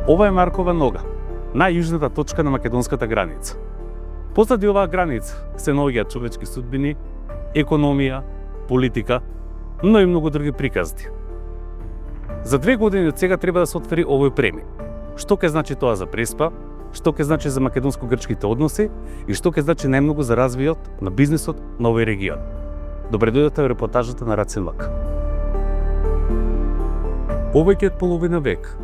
Ова е Маркова нога, најјужната точка на македонската граница. Позади оваа граница се наоѓаат човечки судбини, економија, политика, но и многу други приказни. За 2 години од сега треба да се отвори овој премин. Што ќе значи тоа за Преспа, што ќе значи за македонско-грчките односи и што ќе значи најмногу за развојот на бизнисот на овој регион. Добре дојдете во репортажата на Рацин Лак. Повеќе од половина век,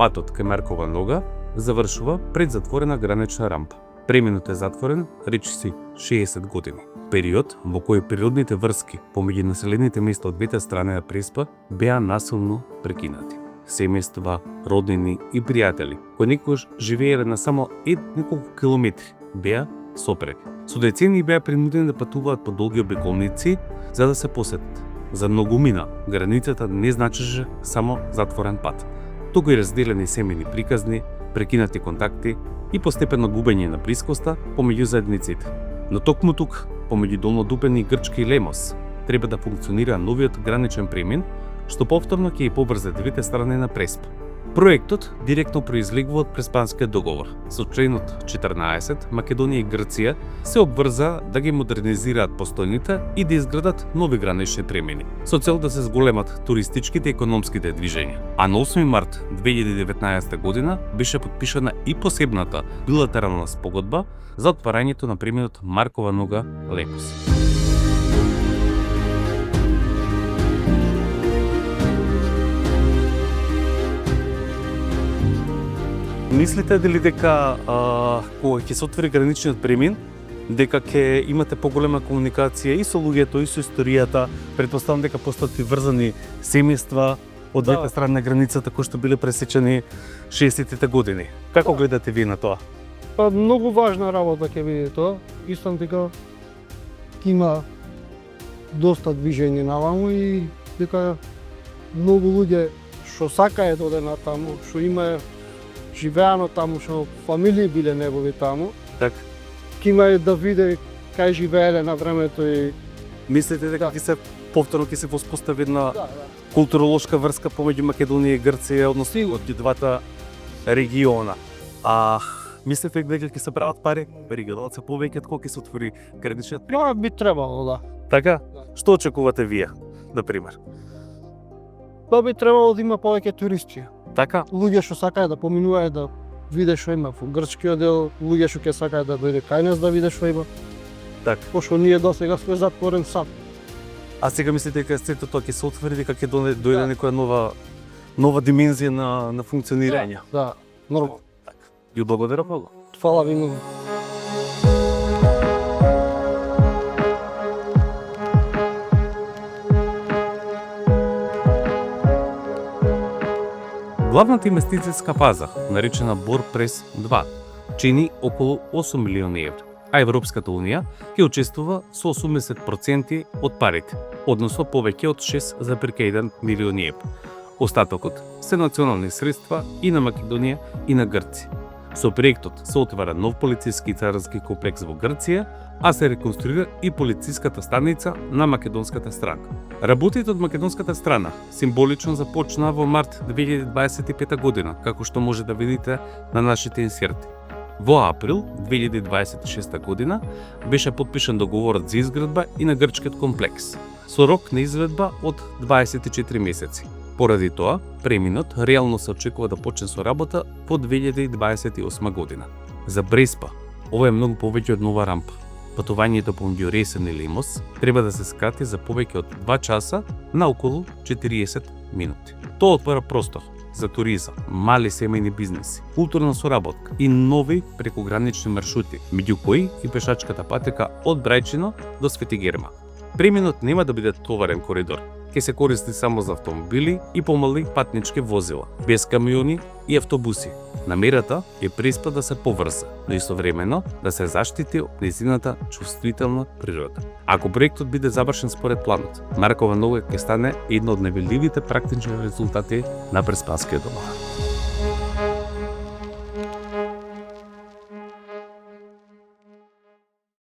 патот кај Маркова нога завршува пред затворена гранична рампа. Преминот е затворен речиси 60 години. Период во кој природните врски помеѓу населените места од двете страни на Преспа беа насилно прекинати. Семејства, роднини и пријатели, кои некогаш живееле на само неколку километри, беа сопрени. Со децени беа принудени да патуваат по долги обиколници за да се посетат. За многумина, границата не значеше само затворен пат, туку и разделени семејни приказни, прекинати контакти и постепено губење на блискоста помеѓу заедниците. Но токму тук, помеѓу Долнодупен и Грчки Лемос, треба да функционира новиот граничен премин, што повторно ќе и побрзе двете страни на Преспа. Проектот директно произлегува од Преспанскиот договор. Со членот 14, Македонија и Грција се обврза да ги модернизираат постојните и да изградат нови гранични премини, со цел да се зголемат туристичките и економските движења. А на 8 март 2019 година беше потпишана и посебната билатерална спогодба за отварањето на преминот Маркова нога Лемос. Мислите дали дека кога ќе се отвори граничниот премин, дека ќе имате поголема комуникација и со луѓето и со историјата, претпоставам дека постојат и врзани семејства од двете страни на границата кои што биле пресечени 60-тите години. Како гледате вие на тоа? Па многу важна работа ќе биде тоа. Исто дека ќе има доста движење наваму и дека многу луѓе што сакаат да одат натаму, што има живеано таму, што фамилии биле негови таму. Так. Ќе има да виде кај живееле на времето и мислите дека ќе се повторно ќе се воспостави една културолошка врска помеѓу Македонија и Грција, односно од двата региона. Мислите дека ќе се прават пари, регионот се повеќе кога ќе се отвори граничниот премин? тоа би требало, да. Така? Што очекувате вие, на пример? Тоа би требало да има повеќе туристи. Така? Луѓе што сакаат да поминуваат да виде што има во грчкиот дел, луѓе што ќе сакаат да дојде кај нас да виде што има. Така. Пошто ние досега сме затворен сад. А сега мислите дека сето тоа ќе се отвори, дека ќе дојде некоја нова димензија на функционирање? Да, нормално. Така. Ја благодарам многу. Фала ви многу. Главната инвестицијска фаза, наречена Бор Прес 2, чини околу 8 милиони евро, а Европската унија ќе учествува со 80% од парите, односно повеќе од 6,1 милиони евро. Остатокот се национални средства и на Македонија и на Грција. Со проектот се отвара нов полициски и царински комплекс во Грција, а се реконструира и полициската станица на македонската страна. Работите од македонската страна символично започнаа во март 2025 година, како што може да видите на нашите инсерти. Во април 2026 година беше потпишан договорот за изградба и на грчкиот комплекс, со рок на изведба од 24 месеци. Поради тоа, преминот реално се очекува да почне со работа во 2028 година. За Преспа, ова е многу повеќе од нова рампа. Патувањето помеѓу Ресен и Лемос треба да се скрати за повеќе од 2 часа на околу 40 минути. Тоа отвара простор за туризам, мали семејни бизнеси, културна соработка и нови прекогранични маршрути, меѓу кои и пешачката патека од Брајчино до Свети Герма. Преминот нема да биде товарен коридор, ќе се користи само за автомобили и помали патнички возила, без камиони и автобуси. Намерата е Преспа да се поврза, но истовремено да се заштити од нејзината чувствителна природа. Ако проектот биде завршен според планот, Маркова нога ќе стане една од највидливите практични резултати на Преспанскиот договор.